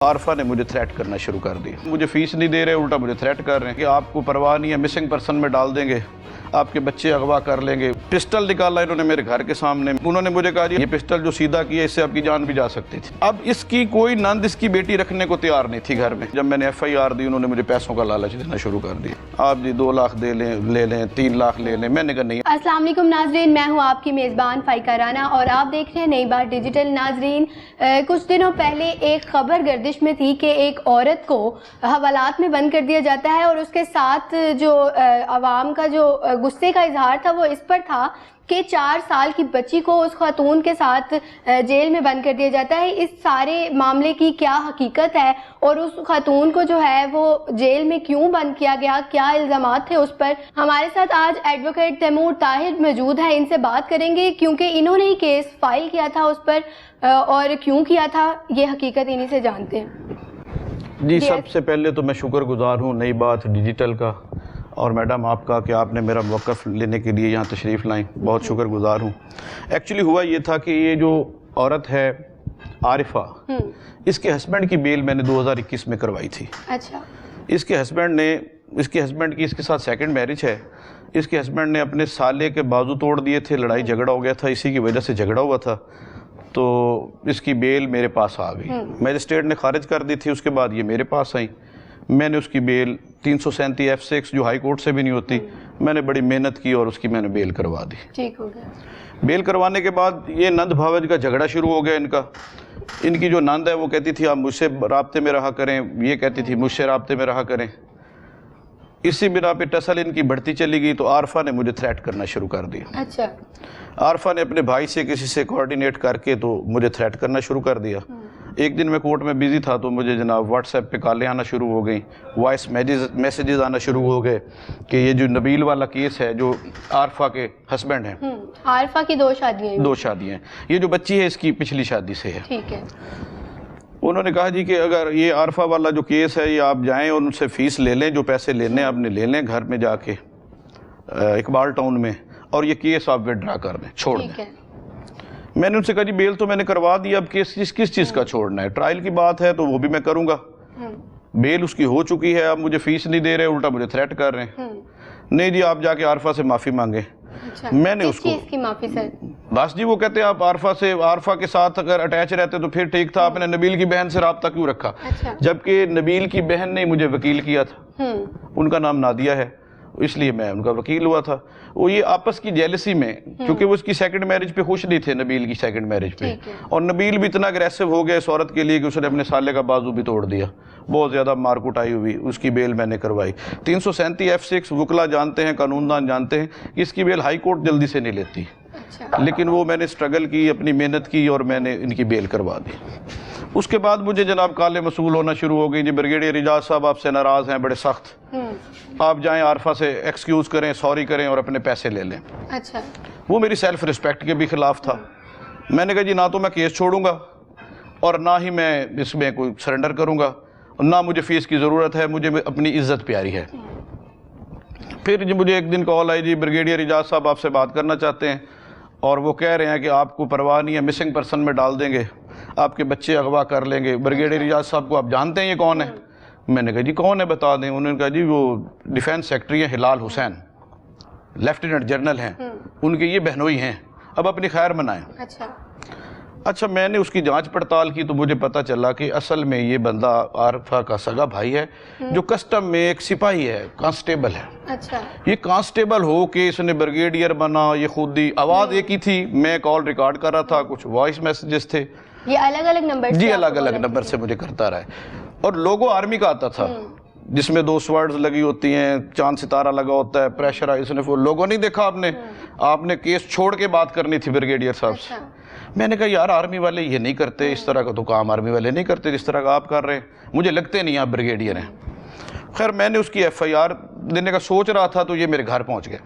आरफा ने मुझे थ्रेट करना शुरू कर दिया। मुझे फीस नहीं दे रहे, उल्टा मुझे थ्रेट कर रहे हैं कि आपको परवाह नहीं है, मिसिंग पर्सन में डाल देंगे, आपके बच्चे अगवा कर लेंगे। पिस्टल निकाला इन्होंने मेरे घर के सामने। उन्होंने मुझे कहा जी ये पिस्टल जो सीधा किया इससे आपकी जान भी जा सकती थी। अब इसकी कोई नंद इसकी बेटी रखने को तैयार नहीं थी घर में। जब मैंने FIR दी उन्होंने मुझे पैसों का लालच देना शुरू कर दिया। आप जी 2 लाख दे लें, ले लें, 3 लाख ले लें। मैंने कहा नहीं। अस्सलाम वालेकुम नाजरीन, मैं हूँ आपकी मेज़बान फ़ाइका राना और आप देख रहे हैं नई बात डिजिटल। नाजरीन, कुछ दिनों पहले एक खबर गर्दिश में थी कि एक औरत को हवालात में बंद कर दिया जाता है और उसके साथ जो आवाम का जो गुस्से का इजहार था वो इस पर था कि 4 साल की बच्ची को उस खातून के साथ जेल में बंद कर दिया जाता है। इस सारे मामले की क्या हकीकत है और उस खातून को जो है वो जेल में क्यों बंद किया गया, क्या इल्ज़ामात थे उस पर। हमारे साथ आज एडवोकेट तैमूर ताहिर मौजूद है, इनसे बात करेंगे क्योंकि इन्होंने ही केस फाइल किया था उस पर और क्यों किया था ये हकीकत इन्हीं से जानते हैं। जी सबसे पहले तो मैं शुक्रगुजार हूँ नई बात डिजिटल का और मैडम आपका कि आपने मेरा मौक़िफ़ लेने के लिए यहाँ तशरीफ़ लाएं, बहुत शुक्रगुजार हूँ। एक्चुअली हुआ ये था कि ये जो औरत है आरिफा, इसके हस्बैंड की बेल मैंने 2021 में करवाई थी। अच्छा। इसके हस्बैंड की इसके साथ सेकंड मैरिज है। इसके हस्बैंड ने अपने साले के बाजू तोड़ दिए थे, लड़ाई झगड़ा हो गया था, इसी की वजह से झगड़ा हुआ था, तो इसकी बेल मेरे पास आ गई। मैजिस्ट्रेट ने खारिज कर दी थी, उसके बाद ये मेरे पास आई। मैंने उसकी बेल 337 F6 जो हाई कोर्ट से भी नहीं होती, मैंने बड़ी मेहनत की और उसकी मैंने बेल करवा दी। ठीक हो गया। बेल करवाने के बाद ये नंद भावज का झगड़ा शुरू हो गया इनका। इनकी जो नंद है वो कहती थी आप मुझसे राब्ते में रहा करें, ये कहती थी मुझसे राब्ते में रहा करें। इसी बिना पे टसल इनकी बढ़ती चली गई तो आरफा ने मुझे थ्रेट करना शुरू कर दिया। अच्छा। आरफा ने अपने भाई से किसी से कोऑर्डिनेट करके तो मुझे थ्रेट करना शुरू कर दिया। एक दिन मैं कोर्ट में बिज़ी था तो मुझे जनाब व्हाट्सएप पे कॉलें आना शुरू हो गई, वॉइस मैसेजेस आना शुरू हो गए कि ये जो नबील वाला केस है, जो आरफा के हस्बैंड हैं, आरफा की 2 शादियाँ, 2 शादियाँ, ये जो बच्ची है इसकी पिछली शादी से है। ठीक है। उन्होंने कहा जी कि अगर ये आरफा वाला जो केस है ये आप जाएं और उनसे फ़ीस ले लें, जो पैसे लेने आपने ले लें घर में जाके इकबाल टाउन में, और ये केस आप विड्रा कर दें, छोड़ दें। मैंने उनसे कहा जी बेल तो मैंने करवा दी, अब केस किस चीज़ का छोड़ना है, ट्रायल की बात है तो वो भी मैं करूँगा। बेल उसकी हो चुकी है, अब मुझे फीस नहीं दे रहे, उल्टा मुझे थ्रेट कर रहे हैं। नहीं जी आप जाके आरफा से माफ़ी मांगे। अच्छा, मैंने उसको की माफ़ी सर? बस जी वो कहते हैं आप आरफा के साथ अगर अटैच रहते तो फिर ठीक था, आपने नबील की बहन से राब्ता क्यों रखा। अच्छा। जबकि नबील की बहन ने मुझे वकील किया था, उनका नाम नादिया है, इसलिए मैं उनका वकील हुआ था। वो ये आपस की जेलसी में, क्योंकि वो उसकी सेकंड मैरिज पे खुश नहीं थे, नबील की सेकंड मैरिज पे, और नबील भी इतना अग्रेसिव हो गया इस औरत के लिए कि उसने अपने साले का बाजू भी तोड़ दिया, बहुत ज़्यादा मारकुट आई हुई। उसकी बेल मैंने करवाई। 337 F6 वकला जानते हैं, कानूनदान जानते हैं कि इसकी बेल हाई कोर्ट जल्दी से नहीं लेती। अच्छा। लेकिन वो मैंने स्ट्रगल की, अपनी मेहनत की और मैंने इनकी बेल करवा दी। उसके बाद मुझे जनाब काले मसूल होना शुरू हो गई जी, ब्रिगेडियर इजाज साहब आपसे नाराज़ हैं, बड़े सख्त, आप जाएं आरफा से एक्सक्यूज़ करें, सॉरी करें और अपने पैसे ले लें। अच्छा। वो मेरी सेल्फ रिस्पेक्ट के भी खिलाफ था। मैंने कहा जी ना तो मैं केस छोड़ूंगा और ना ही मैं इसमें कोई सरेंडर करूंगा, ना मुझे फ़ीस की ज़रूरत है, मुझे अपनी इज्जत प्यारी है। फिर जी मुझे एक दिन कॉल आई जी ब्रिगेडियर इजाज साहब आपसे बात करना चाहते हैं और वो कह रहे हैं कि आपको परवाह नहीं है, मिसिंग पर्सन में डाल देंगे, आपके बच्चे अगवा कर लेंगे। ब्रिगेडियर इजाज साहब को आप जानते हैं ये कौन है? मैंने कहा जी कौन है बता दें। उन्होंने कहा जी वो डिफेंस सेक्रेटरी हैं हिलाल हुसैन, लेफ्टिनेंट जनरल हैं, उनके ये बहनोई हैं, अब अपनी खैर मनाएं। अच्छा मैंने उसकी जांच पड़ताल की तो मुझे पता चला कि असल में ये बंदा आरफा का सगा भाई है, जो कस्टम में एक सिपाही है, कांस्टेबल है। अच्छा। ये कांस्टेबल हो के इसने ब्रिगेडियर बना, ये खुद ही आवाज़ एक ही थी, मैं कॉल रिकॉर्ड कर रहा था, कुछ वॉइस मैसेजेस थे, ये अलग अलग नंबर जी अलग अलग नंबर से मुझे करता रहा है। और लोगो आर्मी का आता था जिसमें 2 स्वर्ड्स लगी होती हैं, चांद सितारा लगा होता है, प्रेशर है, इसने वो लोगो नहीं देखा आपने, आपने केस छोड़ के बात करनी थी ब्रिगेडियर साहब से। मैंने कहा यार आर्मी वाले ये नहीं करते, इस तरह का तो काम आर्मी वाले नहीं करते जिस तरह का आप कर रहे हैं, मुझे लगते नहीं आप ब्रिगेडियर हैं। खैर मैंने उसकी FIR देने का सोच रहा था तो ये मेरे घर पहुंच गए।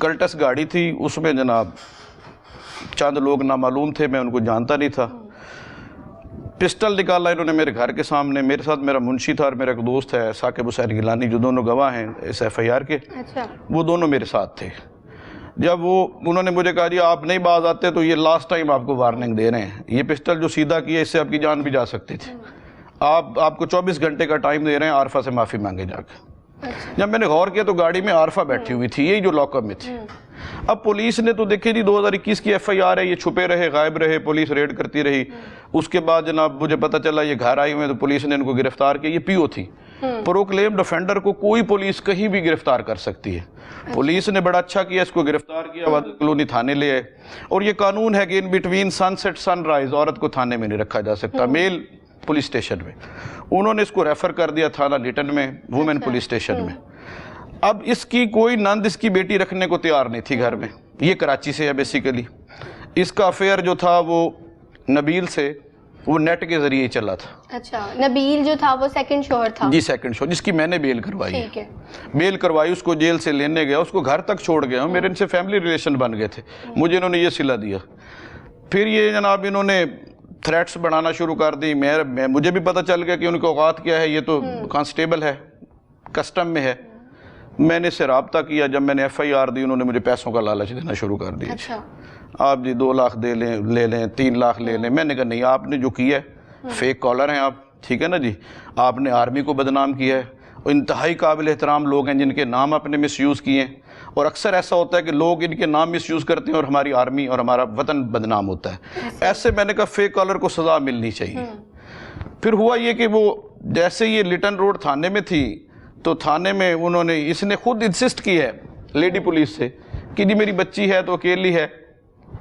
कल्टस गाड़ी थी, उसमें जनाब चंद लोग नामालूम थे, मैं उनको जानता नहीं था। पिस्टल निकाला इन्होंने मेरे घर के सामने, मेरे साथ मेरा मुंशी था और मेरा एक दोस्त है साकिब हुसैन गिलानी, जो दोनों गवाह हैं इस FIR के। अच्छा। वो दोनों मेरे साथ थे। جب وہ انہوں نے مجھے کہا جی آپ نہیں باز آتے تو یہ لاسٹ ٹائم آپ کو وارننگ دے رہے ہیں, یہ پسٹل جو سیدھا کیا اس سے آپ کی جان بھی جا سکتی تھی, آپ کو 24 گھنٹے کا ٹائم دے رہے ہیں, عارفہ سے معافی مانگے جا کے. جب میں نے غور کیا تو گاڑی میں عارفہ بیٹھی ہوئی تھی, یہی جو لاک اپ میں تھی. اب پولیس نے تو دیکھے جی 2021 کی ایف آئی آر ہے, یہ چھپے رہے, غائب رہے, پولیس ریڈ کرتی رہی. اس کے بعد جناب مجھے پتہ چلا یہ گھر آئی ہوئے تو پولیس نے ان کو گرفتار کیا. یہ پی او تھی. پروکلیمڈ افینڈر کو کوئی پولیس کہیں بھی گرفتار کر سکتی ہے. پولیس نے بڑا اچھا کیا, اس کو گرفتار کیا, وادی کلونی تھانے لے آئے. اور یہ قانون ہے کہ in between sunset sunrise عورت کو تھانے میں نہیں رکھا جا سکتا, میل پولیس اسٹیشن میں. انہوں نے اس کو ریفر کر دیا تھانہ لیٹن میں, وومن پولیس اسٹیشن میں. اب اس کی کوئی نند اس کی بیٹی رکھنے کو تیار نہیں تھی گھر میں. یہ کراچی سے ہے بیسیکلی. اس کا افیئر جو تھا وہ نبیل سے, وہ نیٹ کے ذریعے ہی چلا تھا. اچھا, نبیل جو تھا وہ سیکنڈ شوہر تھا؟ جی سیکنڈ شوہر, جس کی میں نے بیل کروائی ہے. ٹھیک ہے. بیل کروائی, اس کو جیل سے لینے گیا, اس کو گھر تک چھوڑ گیا. میرے ان سے فیملی ریلیشن بن گئے تھے, مجھے انہوں نے یہ صلہ دیا. پھر یہ جناب انہوں نے تھریٹس بڑھانا شروع کر دی. مجھے بھی پتہ چل گیا کہ ان کا اوقات کیا ہے, یہ تو کانسٹیبل ہے, کسٹم میں ہے. میں نے اس سے رابطہ کیا. جب میں نے ایف آئی آر دی, انہوں نے مجھے پیسوں کا لالچ دینا شروع کر دیا. اچھا, آپ جی 2 لاکھ دے لیں, لے لیں, 3 لاکھ لے لیں. میں نے کہا نہیں, آپ نے جو کیا ہے فیک کالر ہیں آپ, ٹھیک ہے نا جی, آپ نے آرمی کو بدنام کیا ہے. انتہائی قابل احترام لوگ ہیں جن کے نام آپ نے مس یوز کیے ہیں, اور اکثر ایسا ہوتا ہے کہ لوگ ان کے نام مس یوز کرتے ہیں اور ہماری آرمی اور ہمارا وطن بدنام ہوتا ہے. ایسے میں نے کہا فیک کالر کو سزا ملنی چاہیے. پھر ہوا یہ کہ وہ جیسے یہ لٹن روڈ تھانے میں تھی تو تھانے میں انہوں نے, اس نے خود انسسٹ کی ہے لیڈی پولیس سے کہ جی میری بچی ہے تو اکیلی ہے,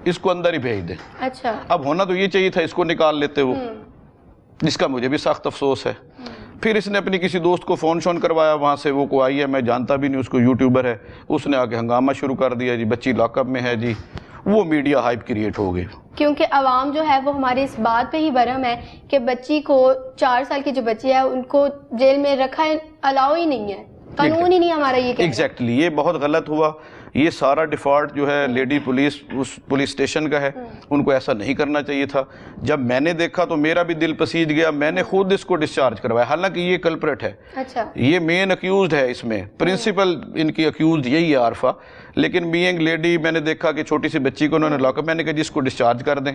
اس کو اندر ہی بھیج دیں. اچھا, اب ہونا تو یہ چاہیے تھا اس کو نکال لیتے وہ, جس کا مجھے بھی سخت افسوس ہے. پھر اس نے اپنی کسی دوست کو فون شون کروایا وہاں سے, وہ کو آئی ہے, میں جانتا بھی نہیں اس کو, یوٹیوبر ہے. اس نے آ کے ہنگامہ شروع کر دیا, جی بچی لاک اپ میں ہے جی. وہ میڈیا ہائپ کریٹ ہو گئی, کیونکہ عوام جو ہے وہ ہماری اس بات پہ ہی برہم ہے کہ بچی کو, 4 سال کی جو بچی ہے ان کو جیل میں رکھا الاؤ ہی نہیں ہے, قانون ہی نہیں ہمارا یہ کہنا. ایگزیکٹلی, یہ بہت غلط ہوا. یہ سارا ڈیفالٹ جو ہے لیڈی پولیس اس پولیس اسٹیشن کا ہے, ان کو ایسا نہیں کرنا چاہیے تھا. جب میں نے دیکھا تو میرا بھی دل پسیج گیا, میں نے خود اس کو ڈسچارج کروایا, حالانکہ یہ کلپریٹ ہے. اچھا, یہ مین اکیوزڈ ہے اس میں, پرنسپل ان کی اکیوزڈ یہی ہے عارفہ. لیکن بینگ لیڈی میں نے دیکھا کہ چھوٹی سی بچی کو انہوں نے لاک اپ, میں نے کہا جی اس کو ڈسچارج کر دیں.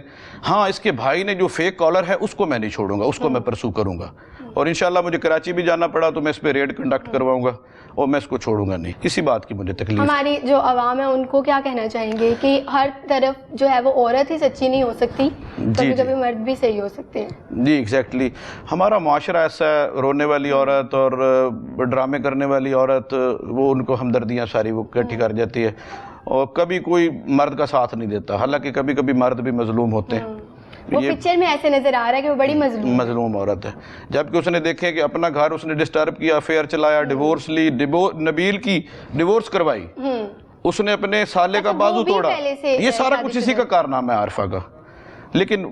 ہاں, اس کے بھائی نے جو فیک کالر ہے اس کو میں نہیں چھوڑوں گا, اس کو میں پرسو کروں گا. اور انشاءاللہ مجھے کراچی بھی جانا پڑا تو میں اس پہ ریڈ کنڈکٹ کرواؤں گا, اور میں اس کو چھوڑوں گا نہیں. اسی بات کی مجھے تکلیف. ہماری جو عوام ہے ان کو کیا کہنا چاہیں گے کہ ہر طرف جو ہے وہ عورت ہی سچی نہیں ہو سکتی, کبھی کبھی مرد بھی صحیح ہو سکتے ہیں. جی ایگزیکٹلی, ہمارا معاشرہ ایسا ہے, رونے والی عورت اور ڈرامے کرنے والی عورت, وہ ان کو ہمدردیاں ساری وہ اکٹھی کر جاتی ہے, اور کبھی کوئی مرد کا ساتھ نہیں دیتا. حالانکہ کبھی کبھی مرد بھی مظلوم ہوتے ہیں. وہ پکچر میں ایسے نظر آ رہا ہے کہ وہ بڑی مظلوم عورت ہے, جبکہ اس نے دیکھے کہ اپنا گھر اس نے ڈسٹرب کیا, افیئر چلایا, ڈیورس لی, نبیل کی ڈیورس کروائی, اس نے اپنے سالے کا بازو توڑا. یہ سارا کچھ اسی کا کارنامہ ہے عارفہ کا. لیکن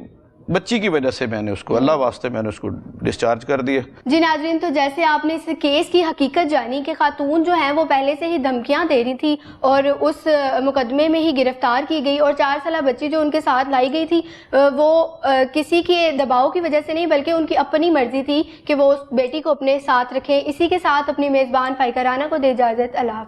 بچی کی وجہ سے میں نے اس کو, اللہ واسطے میں نے اس کو ڈسچارج کر دیا. جی ناظرین, تو جیسے آپ نے اس کیس کی حقیقت جانی کہ خاتون جو ہیں وہ پہلے سے ہی دھمکیاں دے رہی تھی اور اس مقدمے میں ہی گرفتار کی گئی, اور 4 سالہ بچی جو ان کے ساتھ لائی گئی تھی وہ کسی کے دباؤ کی وجہ سے نہیں بلکہ ان کی اپنی مرضی تھی کہ وہ اس بیٹی کو اپنے ساتھ رکھیں. اسی کے ساتھ اپنی میزبان فائقہ رانا کو دے اجازت. اللہ حافظ.